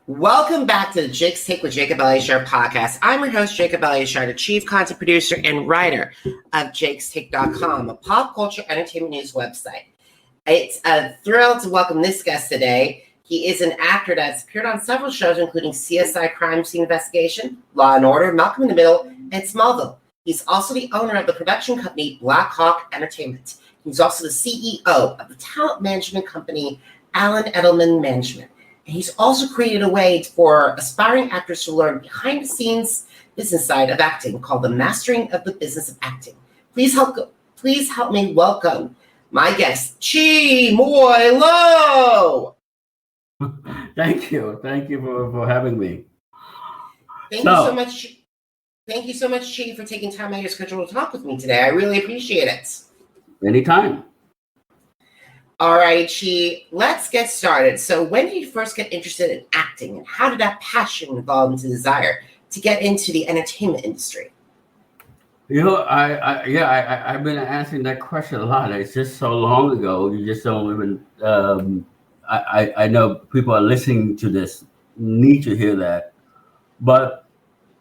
Welcome back to the Jake's Take with Jacob Elyachar Podcast. I'm your host, Jacob Elyachar, the chief content producer and writer of jakestake.com, a pop culture entertainment news website. It's a thrill to welcome this guest today. He is an actor that's appeared on several shows, including CSI Crime Scene Investigation, Law & Order, Malcolm in the Middle, and Smallville. He's also the owner of the production company Black Hawk Entertainment. He's also the CEO of the talent management company Allen Edelman Management. And he's also created a way for aspiring actors to learn behind-the-scenes business side of acting called the Mastering of the Business of Acting. Please help me welcome my guest, Chi Muoi Lo. Thank you for having me. Thank you so much, Chi, for taking time out of your schedule to talk with me today. I really appreciate it. Anytime. All right, Chi, let's get started. So when did you first get interested in acting, and how did that passion evolve into desire to get into the entertainment industry? You know, I've been answering that question a lot. It's just so long ago. You just don't even. I know people are listening to this need to hear that, but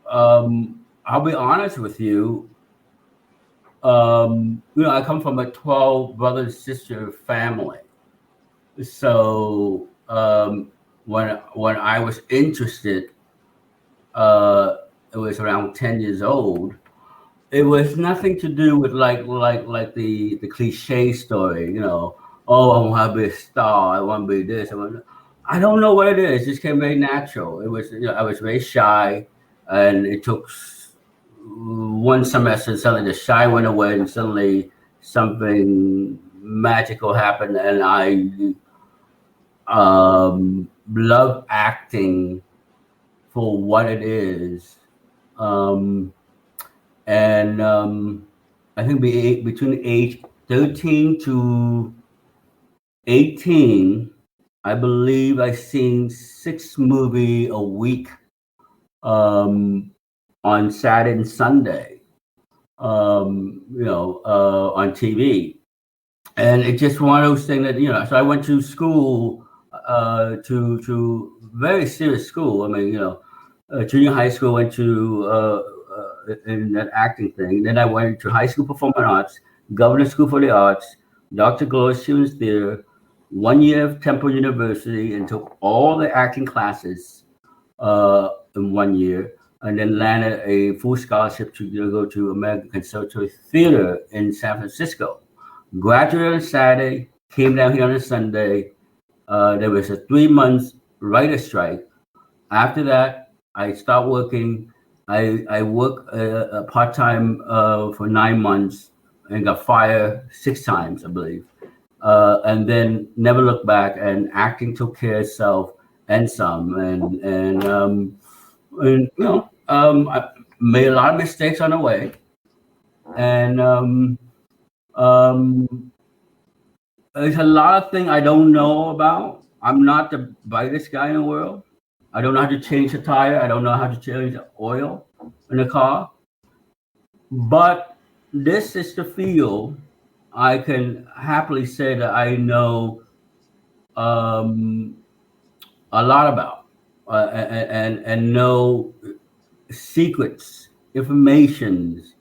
I'll be honest with you. I come from a 12 brother sister family. So when I was interested, it was around 10 years old. It was nothing to do with like the cliche story, you know. Oh, I want to be a star. I want to be this. I don't know what it is. It just came very natural. It was, I was very shy, and it took one semester. Suddenly, the shy went away, and suddenly something magical happened, and I love acting for what it is. I think between age 13 to 18, I believe I seen 6 movies a week on Saturday and Sunday, on TV. And it's just one of those things that, so I went to school, to very serious school. I mean, junior high school, went to in that acting thing. Then I went to high school performing arts, Governor School for the Arts, Dr. Gloria Stevens Theater, 1 year of Temple University, and took all the acting classes in 1 year, and then landed a full scholarship to go to American Conservatory Theater in San Francisco. Graduated on Saturday, came down here on a Sunday. There was a 3 months writer strike. After that, I started working. I worked part-time for 9 months and got fired 6 times, I believe. And then never looked back, and acting took care of itself and some. I made a lot of mistakes on the way. And there's a lot of things I don't know about. I'm not the brightest guy in the world. I don't know how to change a tire. I don't know how to change the oil in a car. But this is the field I can happily say that I know a lot about, and know secrets, informations,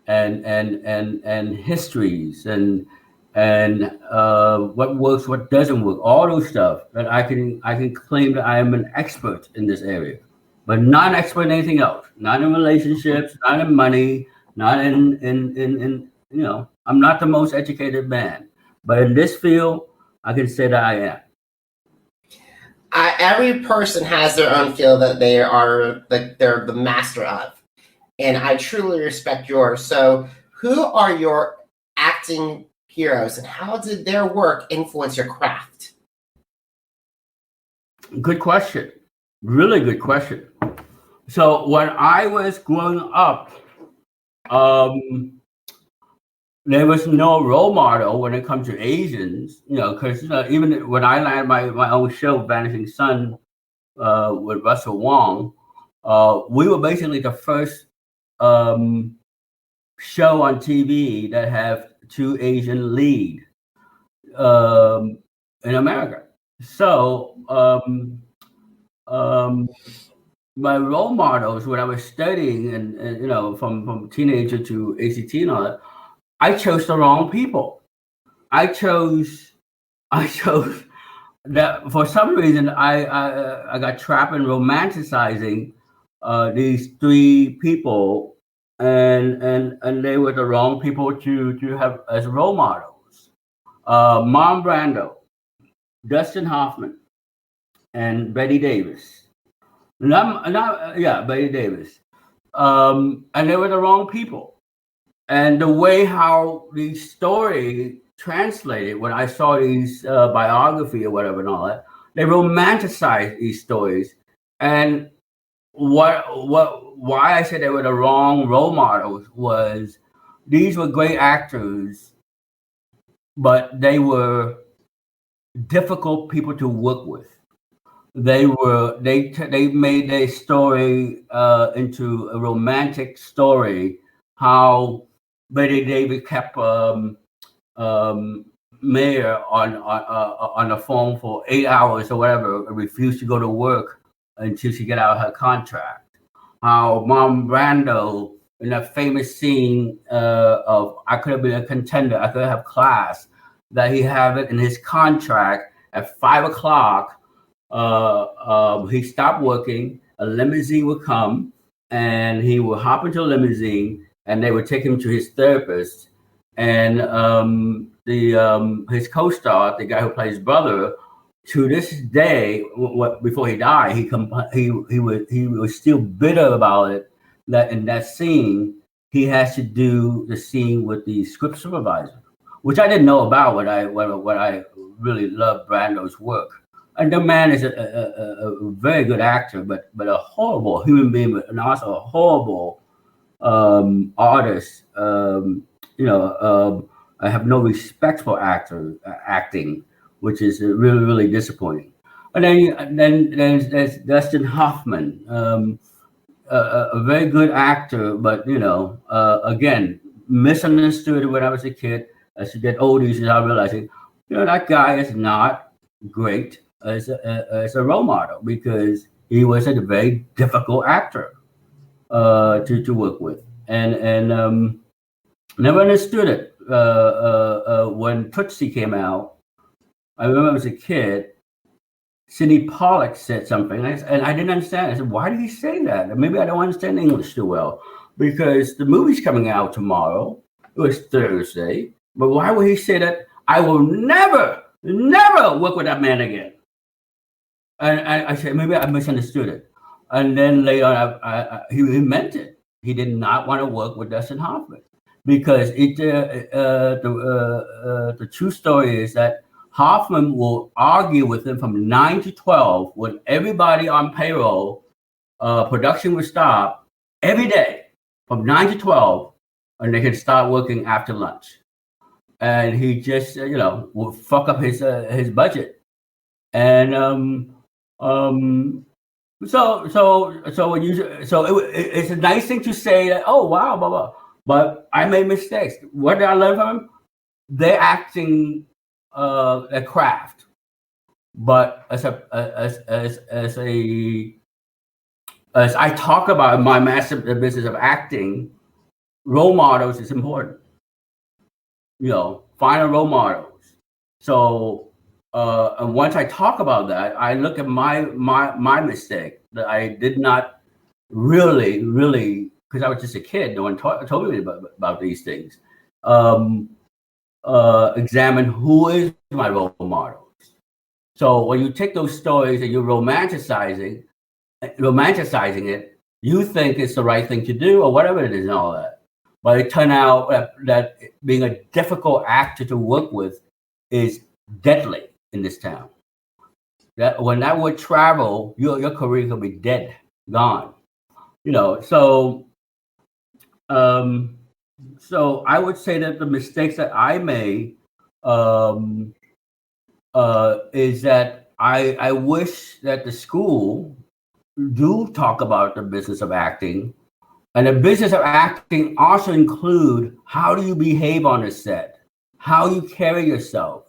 and histories, and what works, what doesn't work, all those stuff that I can claim that I am an expert in this area, but not an expert in anything else. Not in relationships, not in money, not in I'm not the most educated man, but in this field, I can say that I am. Every person has their own field that they're the master of, and I truly respect yours. So, who are your acting heroes, and how did their work influence your craft? Good question. Really good question. So when I was growing up, there was no role model when it comes to Asians, because even when I landed my own show, Vanishing Son, with Russell Wong, we were basically the first show on TV that have 2 Asian lead in America. So um, my role models when I was studying and from teenager to ACT and all that, I chose the wrong people. I chose that for some reason I got trapped in romanticizing these three people, and they were the wrong people to have as role models. Marlon Brando, Dustin Hoffman, and Betty Davis. Betty Davis. And they were the wrong people. And the way how the story translated, when I saw these biography or whatever and all that, they romanticized these stories. And why I said they were the wrong role models was these were great actors, but they were difficult people to work with. They made their story into a romantic story. How Betty Davis kept Mayor on the phone for 8 hours or whatever, and refused to go to work until she get out of her contract. How Marlon Brando in that famous scene of I could have been a contender, I could have class, that he have it in his contract at 5 o'clock. He stopped working, a limousine would come, and he would hop into a limousine, and they would take him to his therapist. And his co-star, the guy who plays his brother, to this day, before he died, he was still bitter about it. That in that scene, he has to do the scene with the script supervisor, which I didn't know about when I really loved Brando's work. And the man is a very good actor, but a horrible human being, and also a horrible artist. I have no respect for acting, which is really, really disappointing. And then there's Dustin Hoffman, a very good actor, but again, misunderstood when I was a kid. As you get older, you start realizing, that guy is not great as a role model, because he was a very difficult actor to work with, and never understood it. When Tootsie came out, I remember as a kid, Sidney Pollack said something, and I didn't understand. I said, "Why did he say that?" And maybe I don't understand English too well, because the movie's coming out tomorrow. It was Thursday, but why would he say that? I will never work with that man again. And I said, maybe I misunderstood it. And then later on, he meant it. He did not want to work with Dustin Hoffman, because the true story is that Hoffman will argue with him from 9 to 12 when everybody on payroll, production will stop every day from 9 to 12, and they can start working after lunch. And he just, will fuck up his budget. And it's a nice thing to say that, oh wow, blah blah. But I made mistakes. What did I learn from him? They're acting a craft, but as I talk about my massive business of acting, role models is important. Find a role models. So. And once I talk about that, I look at my mistake that I did not really, because I was just a kid. No one told me about these things. Examine who is my role models. So when you take those stories and you're romanticizing it, you think it's the right thing to do or whatever it is and all that. But it turned out that being a difficult actor to work with is deadly in this town. That when that would travel, your career could be dead, gone. So I would say that the mistakes that I made is that I wish that the school do talk about the business of acting, and the business of acting also include how do you behave on a set, how you carry yourself.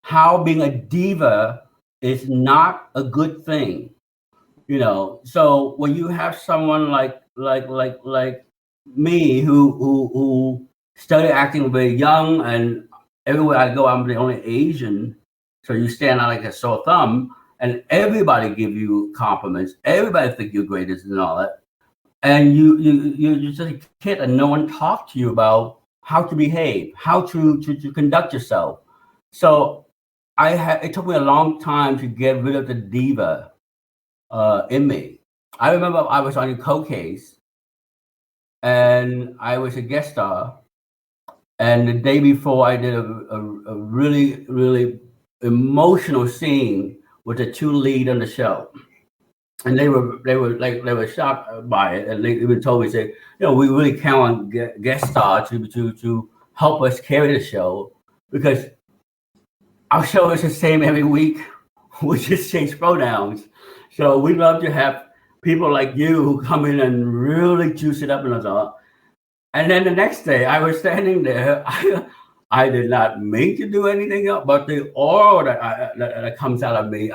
How being a diva is not a good thing. So when you have someone like me who started acting very young, and everywhere I go, I'm the only Asian, so you stand out like a sore thumb, and everybody give you compliments, everybody think you're greatest and all that, and you're just a kid, and no one talked to you about how to behave, how to conduct yourself. So it took me a long time to get rid of the diva in me. I remember I was on a co-case, and I was a guest star. And the day before, I did a really, really emotional scene with the two lead on the show, and they were shocked by it, and they even told me, say, we really count on guest star to help us carry the show, because our show is the same every week. We just change pronouns. So we love to have people like you who come in and really juice it up and all. And then the next day, I was standing there. I did not mean to do anything else, but the aura that comes out of me,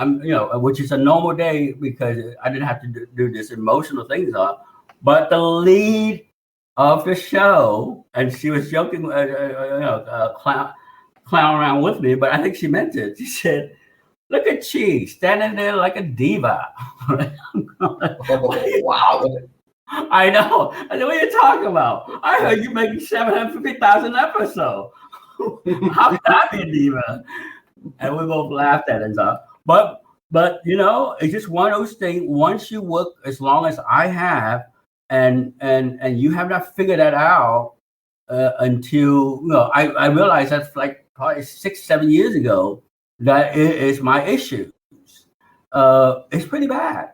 which is a normal day because I didn't have to do this emotional things on. But the lead of the show, and she was joking, clown around with me, but I think she meant it. She said, "Look at Chi standing there like a diva." Wow. I know. I said, "What are you talking about? I heard you making $750,000 episode. How can I be a diva?" And we both laughed at it and stuff. But it's just one of those things. Once you work as long as I have, and you have not figured that out until I realized that's like probably 6-7 years ago that it is my issue. It's pretty bad,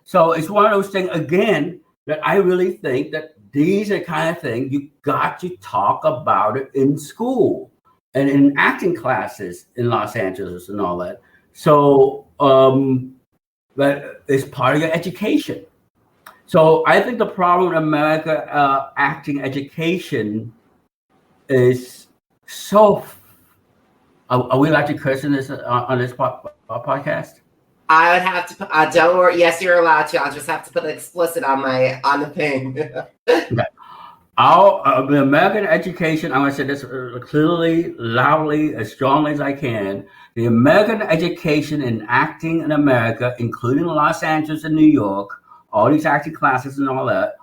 so it's one of those things, again, that I really think that these are the kind of things you got to talk about it in school and in acting classes in Los Angeles and all that. So that is part of your education. So I think the problem in America, acting education is so. Are we allowed to curse in this on this podcast? I would have to. Don't worry. Yes, you're allowed to. I'll just have to put explicit on the thing. Okay. The American education. I'm going to say this clearly, loudly, as strongly as I can. The American education in acting in America, including Los Angeles and New York, all these acting classes and all that,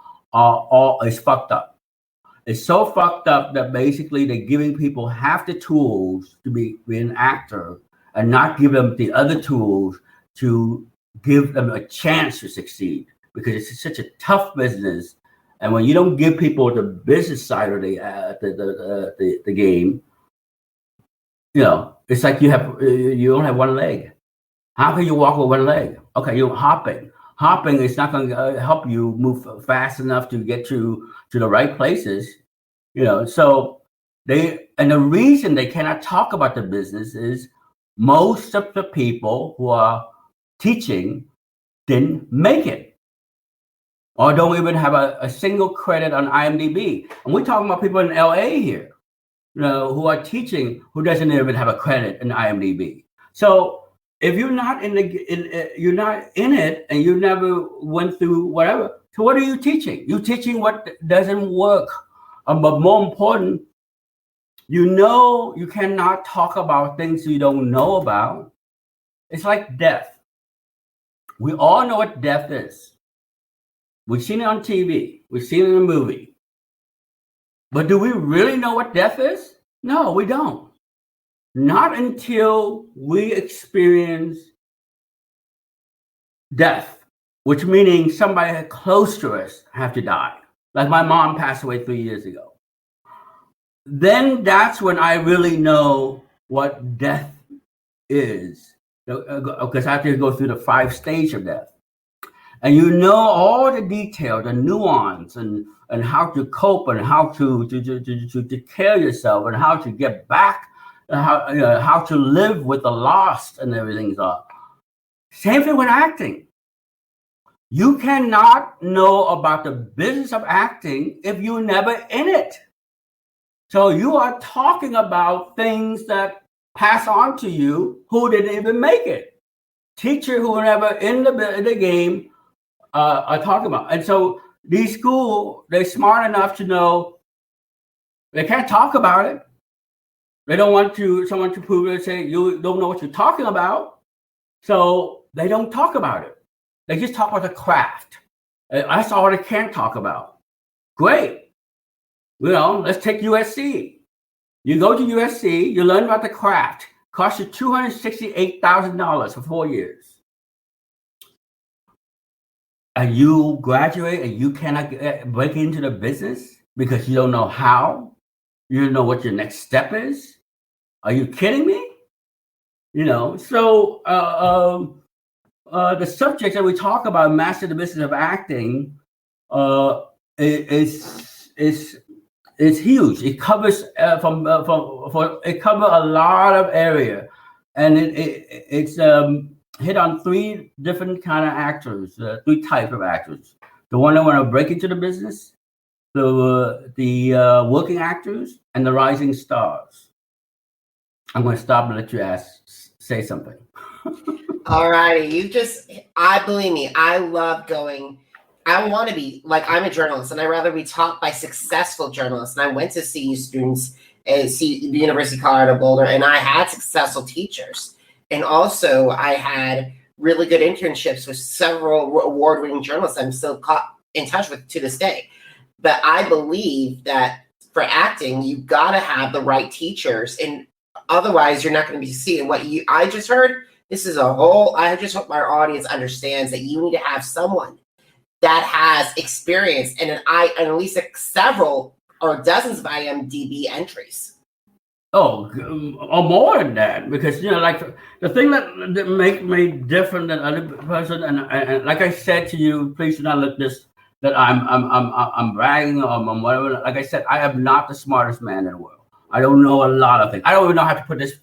is fucked up. It's so fucked up that basically they're giving people half the tools to be an actor and not give them the other tools to give them a chance to succeed, because it's such a tough business. And when you don't give people the business side of the game, it's like you don't have one leg. How can you walk with one leg? Okay, you're hopping. Hopping is not going to help you move fast enough to get to the right places, So and the reason they cannot talk about the business is most of the people who are teaching didn't make it, or don't even have a single credit on IMDb. And we're talking about people in LA here, who are teaching, who doesn't even have a credit in IMDb. So if you're not you're not in it, and you never went through whatever, so what are you teaching? You're teaching what doesn't work. But more important, you cannot talk about things you don't know about. It's like death. We all know what death is. We've seen it on TV. We've seen it in a movie. But do we really know what death is? No, we don't. Not until we experience death, which meaning somebody close to us have to die. Like my mom passed away 3 years ago. Then that's when I really know what death is, because I have to go through the 5 stages of death. And all the detail, the nuance, and how to cope, and how to take care of yourself, and how to get back, how to live with the loss and everything. Same thing with acting. You cannot know about the business of acting if you're never in it. So you are talking about things that pass on to you who didn't even make it. teacher who were in the game are talking about. And so these schools, they're smart enough to know they can't talk about it. They don't want someone to prove it and say, you don't know what you're talking about. So they don't talk about it. They just talk about the craft. That's all they can talk about. Great. Let's take USC. You go to USC, you learn about the craft. Cost you $268,000 for 4 years. And you graduate and you cannot break into the business because you don't know how. You don't know what your next step is. Are you kidding me? So the subject that we talk about, master the business of acting, is huge. It covers it covers a lot of area, and it's hit on three different kind of actors, three types of actors. The one that want to break into the business, the working actors, and the rising stars. I'm going to stop and let you say something. All righty. Believe me, I love going. I want to be, I'm a journalist, and I'd rather be taught by successful journalists. And I went to CU students at the University of Colorado Boulder, and I had successful teachers. And also, I had really good internships with several award-winning journalists I'm still in touch with to this day. But I believe that for acting, you've got to have the right teachers, and otherwise, you're not going to be seeing what I just heard. This is I just hope our audience understands that you need to have someone that has experience and at least several or dozens of IMDb entries. Or more than that, because the thing that make me different than other person, and like I said to you, please do not look this that I'm bragging or I'm whatever. Like I said, I am not the smartest man in the world. I don't know a lot of things. I don't even know how to put this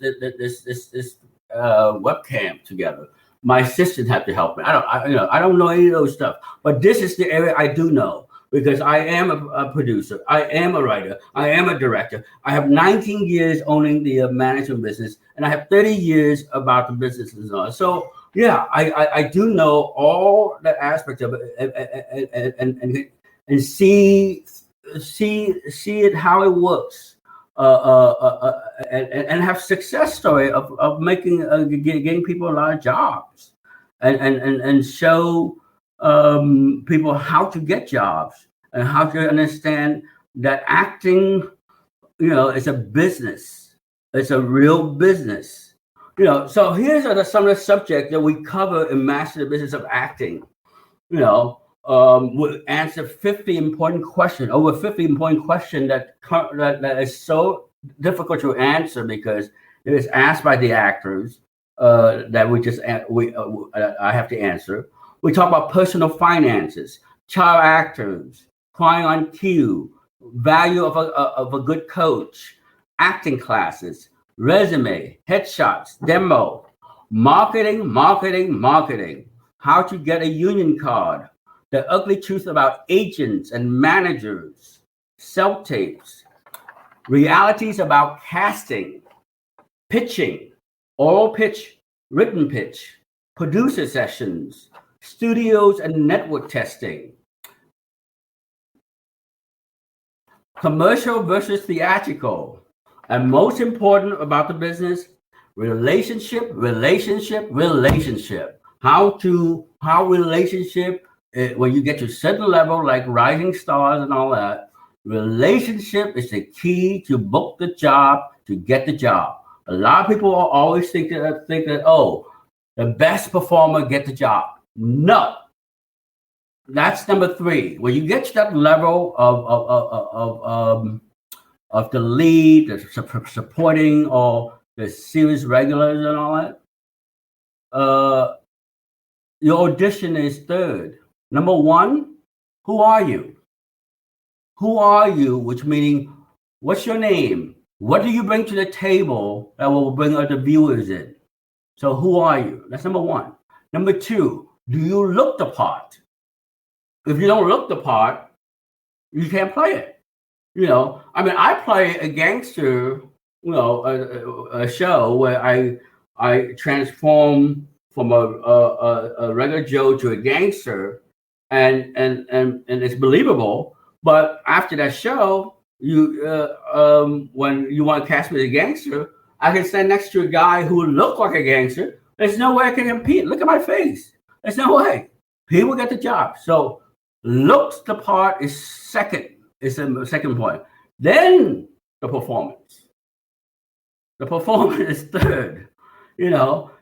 webcam together. My assistant had to help me. I don't know any of those stuff. But this is the area I do know, because I am a producer. I am a writer. I am a director. I have 19 years owning the management business, and I have 30 years about the business and so on. So yeah, I do know all the aspects of it and see it how it works. And have success story of making getting people a lot of jobs, and show people how to get jobs and how to understand that acting, is a business. It's a real business. So here's some of the subjects that we cover in Master the Business of Acting. We'll answer 50 important questions, over 50 important questions that is so difficult to answer because it is asked by the actors that I have to answer. We talk about personal finances, child actors, crying on cue, value of a good coach, acting classes, resume, headshots, demo, marketing, how to get a union card, the ugly truth about agents and managers, self-tapes, realities about casting, pitching, oral pitch, written pitch, producer sessions, studios and network testing, commercial versus theatrical, and most important about the business, relationship. How relationship, when you get to a certain level, like rising stars and all that, relationship is the key to book the job, to get the job. A lot of people always think that oh, the best performer get the job. No. That's number 3. When you get to that level of the lead, the supporting, or the series regulars and all that, your audition is 3rd. Number 1, who are you? Who are you? Which meaning, what's your name? What do you bring to the table that will bring other viewers in? So who are you? That's number 1. Number 2, do you look the part? If you don't look the part, you can't play it. I play a gangster, a show where I transform from a regular Joe to a gangster, and it's believable. But after that show, when you want to cast me as a gangster, I can stand next to a guy who looked like a gangster. There's no way I can compete. Look at my face. There's no way. He will get the job. So looks the part is second. It's a second point. Then the performance. The performance is third.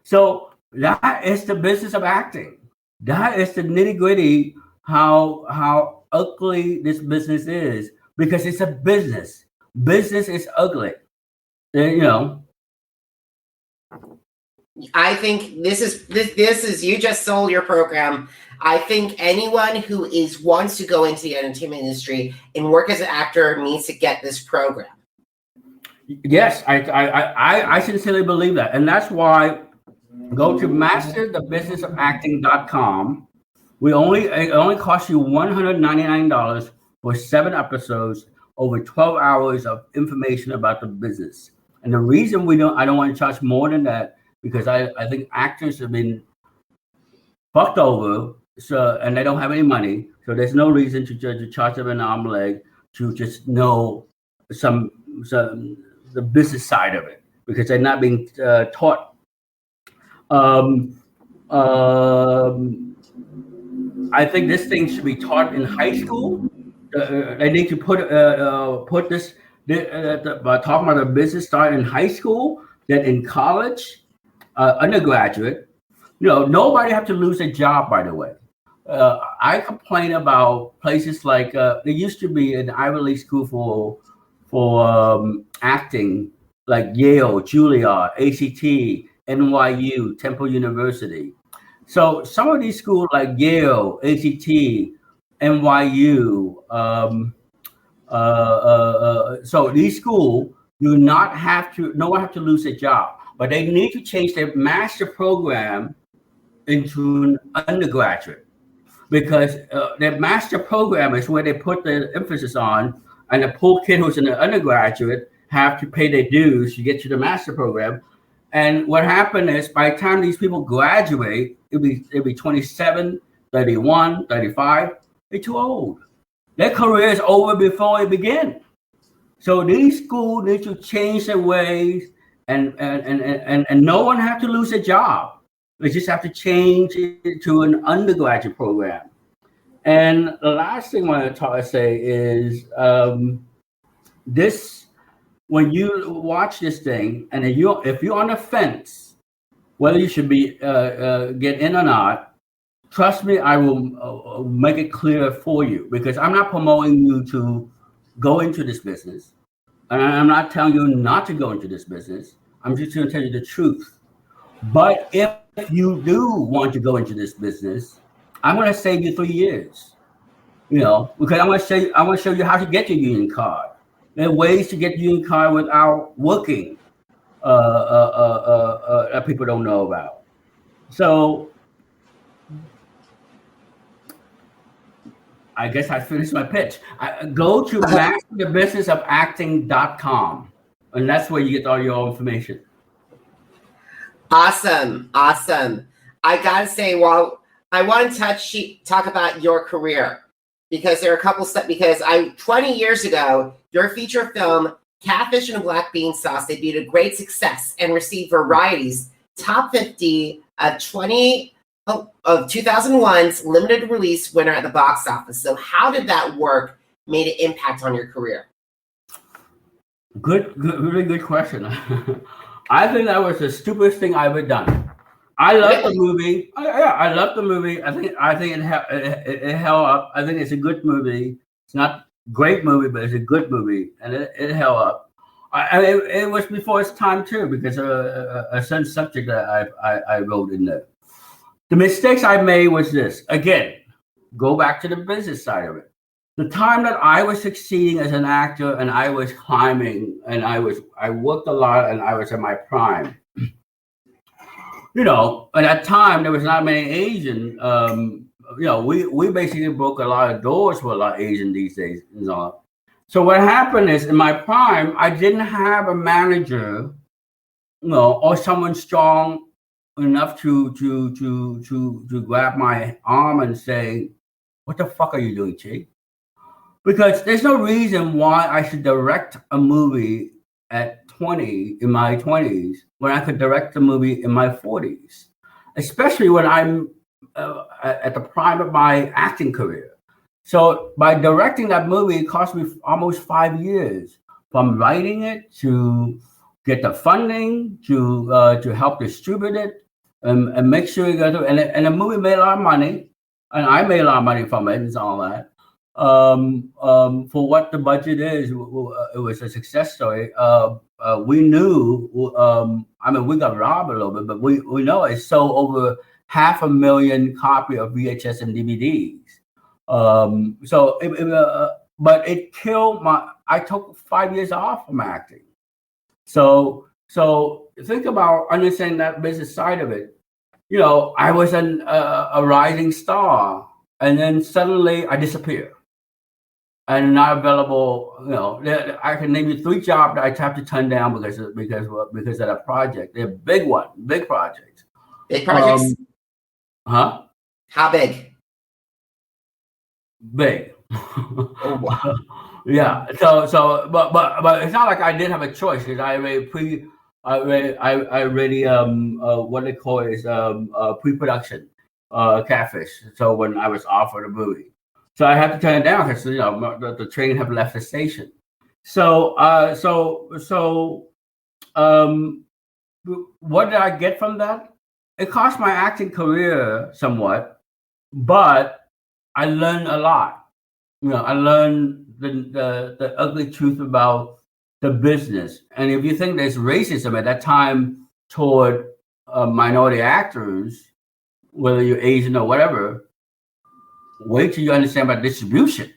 So that is the business of acting. That is the nitty-gritty how ugly this business is, because it's a business. Business is ugly. I think this is you just sold your program. I think anyone who wants to go into the entertainment industry and work as an actor needs to get this program. Yes, I sincerely believe that, and that's why go to masterthebusinessofacting.com. It only costs you $199 for 7 episodes, over 12 hours of information about the business. And the reason I don't want to charge more than that, because I think actors have been fucked over, and they don't have any money. So there's no reason to charge them an arm and leg to just know the business side of it, because they're not being taught. I think this thing should be taught in high school. They need to put this talking about a business start in high school, then in college, undergraduate. Nobody have to lose a job, by the way. I complain about places like there used to be an Ivy League school for acting, like Yale, Juilliard, ACT, NYU, Temple University. So some of these schools like Yale, ACT, NYU, so these schools no one have to lose a job, but they need to change their master program into an undergraduate, because their master program is where they put the emphasis on, and the poor kid who's in the undergraduate have to pay their dues to get to the master program. And what happened is, by the time these people graduate, it'll be 27, 31, 35. They're too old. Their career is over before it begins. So these schools need to change their ways, and no one have to lose a job. They just have to change it to an undergraduate program. And the last thing I want to say is this: when you watch this thing, and if you're on the fence whether you should be get in or not, trust me, I will make it clear for you, because I'm not promoting you to go into this business, and I'm not telling you not to go into this business. I'm just going to tell you the truth. But if you do want to go into this business, I'm going to save you 3 years. Because I'm going to show you how to get your union card. There are ways to get your union card without working that people don't know about. So I guess I finished my pitch. Go to masterthebusinessofacting.com, and that's where you get all your information. Awesome. I gotta say, well, I want to talk about your career, because there are a couple stuff. Because 20 years ago, your feature film Catfish and a Black Bean Sauce debuted a great success and received Variety's top 50 of 2001's limited release winner at the box office. So how did that work made an impact on your career? Really good question. I think that was the stupidest thing I've ever done. I love the movie. I love the movie. I think it held up. I think it's a good movie. It's not a great movie, but it's a good movie, and it held up. It was before its time too, because a certain subject that I wrote in there. The mistakes I made was this. Again, go back to the business side of it. The time that I was succeeding as an actor, and I was climbing, and I worked a lot, and I was at my prime. At that time there was not many Asian. We basically broke a lot of doors for a lot of Asian these days. So what happened is, in my prime, I didn't have a manager, or someone strong, enough to grab my arm and say, "What the fuck are you doing, Chi?" Because there's no reason why I should direct a movie at 20 in my 20s when I could direct a movie in my 40s, especially when I'm at the prime of my acting career. So by directing that movie, it cost me almost 5 years from writing it to get the funding to help distribute it and make sure you go through. And the movie made a lot of money, and I made a lot of money from it and all that. For what the budget is, it was a success story. We knew, we got robbed a little bit, but we know it sold over 500,000 copies of VHS and DVDs. But it killed I took 5 years off from acting. So think about understanding that business side of it. I was a rising star, and then suddenly I disappear. And not available. I can name you 3 jobs that I have to turn down because of that project. They're big projects. Big projects. Huh? How big? Big. Oh wow. Yeah. So, but it's not like I didn't have a choice because I already what they call it is pre-production, Catfish. So when I was offered a movie. So I had to turn it down because the train had left the station. So what did I get from that? It cost my acting career somewhat, but I learned a lot. I learned the ugly truth about the business. And if you think there's racism at that time toward minority actors, whether you're Asian or whatever, wait till you understand about distribution.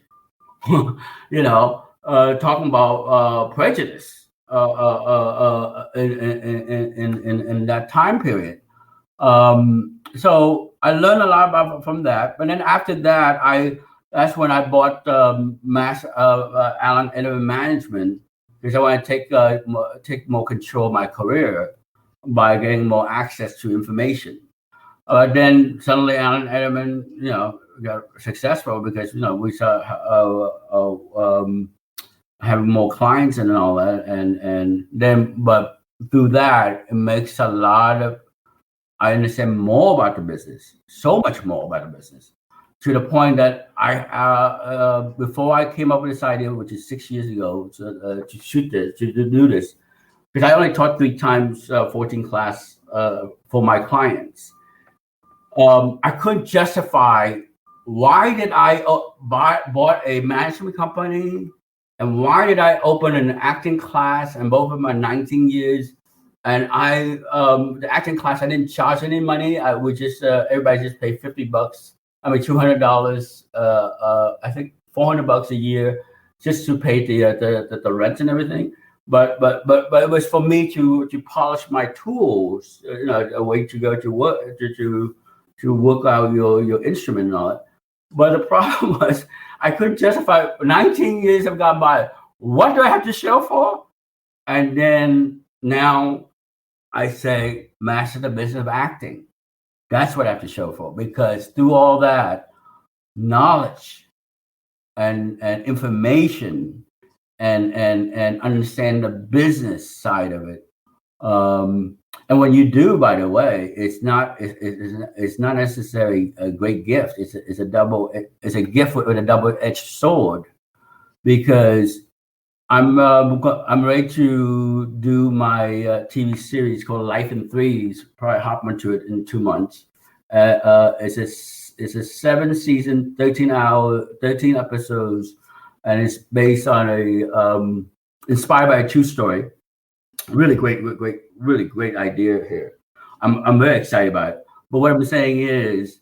Talking about prejudice in that time period. So I learned a lot from that. But then after that, that's when I bought Mass Allen Entertainment Management because I want to take more control of my career by getting more access to information. Then suddenly Allen Entertainment, got successful because we saw having more clients and all that, and then but through that it makes I understand more about the business, so much more about the business, to the point that I before I came up with this idea, which is 6 years ago, to shoot this, to do this, because I only taught 3 times 14 class for my clients. I couldn't justify why did I bought a management company, and why did I open an acting class, and both of my 19 years, and the acting class I didn't charge any money. I would just everybody just pay $50. $200. I think $400 a year just to pay the rent and everything. But it was for me to polish my tools, a way to go to work to work out your instrument and all that. But the problem was I couldn't justify 19 years have gone by. What do I have to show for? And then now I say, master the business of acting. That's what I have to show for, because through all that knowledge and information and understand the business side of it. And when you do, by the way, it's not necessarily a great gift. It's a gift with a double-edged sword, because I'm ready to do my TV series called Life in Threes. Probably hop into it in 2 months. It's a 7-season, 13 episodes, and it's based on inspired by a true story. Really great idea here. I'm very excited about it. But what I'm saying is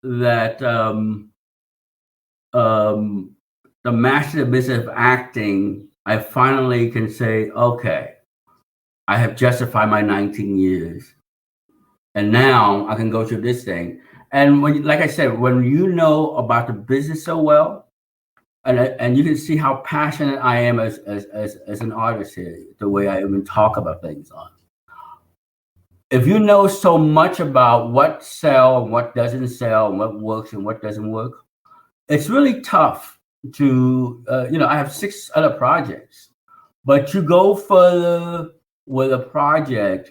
that the master business of acting, I finally can say, okay, I have justified my 19 years, and now I can go through this thing. And when, like I said, when you know about the business so well, and you can see how passionate I am as an artist here, the way I even talk about things on. if you know so much about what sells and what doesn't sell and what works and what doesn't work, it's really tough to, I have 6 other projects, but you go further with a project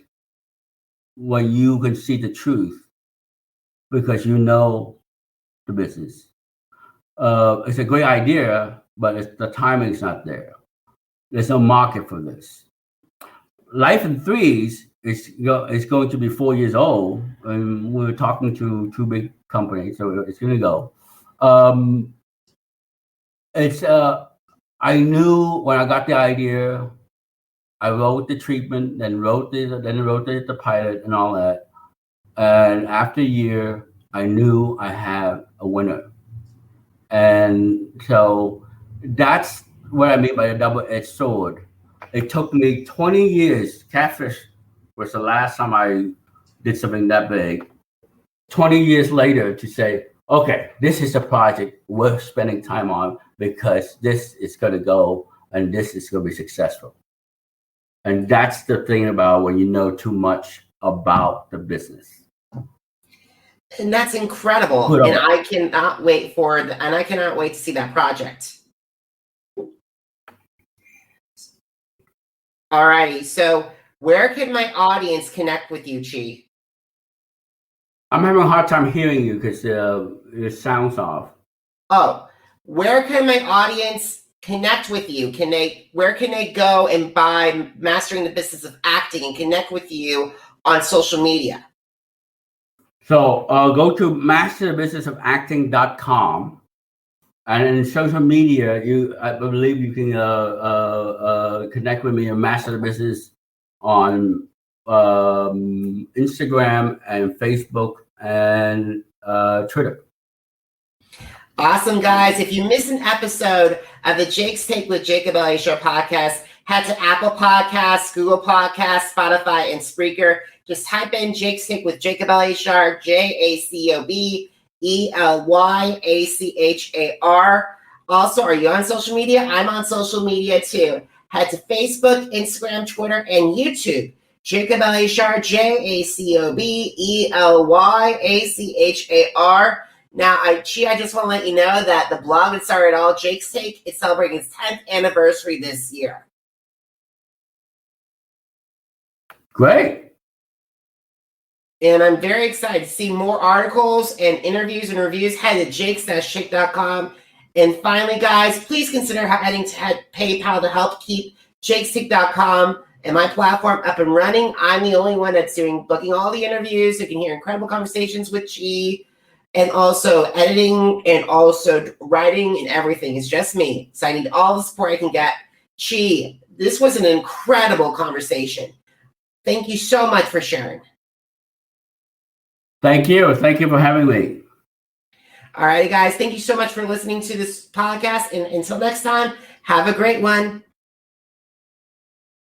when you can see the truth because you know the business. It's a great idea, but the timing's not there. There's no market for this. Life in Threes is going to be 4 years old, and we're talking to 2 big companies, so it's going to go. I knew when I got the idea, I wrote the treatment, then wrote the pilot and all that. And after a year, I knew I had a winner. And so that's what I mean by the double-edged sword. It took me 20 years. Catfish was the last time I did something that big. 20 years later to say, okay, this is a project worth spending time on because this is going to go and this is going to be successful. And that's the thing about when you know too much about the business. And that's incredible. And I cannot wait to see that project. All righty. So where can my audience connect with you, Chi? I'm having a hard time hearing you because your sound's off. Oh, where can my audience connect with you? Where can they go and buy Mastering the Business of Acting and connect with you on social media? So go to masterthebusinessofacting.com, and in social media, I believe you can connect with me and Master the Business on Instagram and Facebook and Twitter. Awesome, guys. If you miss an episode of the Jake's Take with Jacob Elyachar podcast, head to Apple Podcasts, Google Podcasts, Spotify, and Spreaker. Just type in Jake's Take with Jacob Elyachar, JACOBELYACHAR. Also, are you on social media? I'm on social media too. Head to Facebook, Instagram, Twitter, and YouTube. Jacob Elyachar, JACOBELYACHAR. Now, Chi, I just want to let you know that the blog that started all Jake's Take is celebrating its 10th anniversary this year. Great. And I'm very excited to see more articles and interviews and reviews. Head to jakes-take.com. And finally, guys, please consider heading to PayPal to help keep jakes-take.com and my platform up and running. I'm the only one that's booking all the interviews. You can hear incredible conversations with Chi, and also editing and also writing and everything. It's just me. So I need all the support I can get. Chi, this was an incredible conversation. Thank you so much for sharing. Thank you. Thank you for having me. All right, guys. Thank you so much for listening to this podcast. And until next time, have a great one.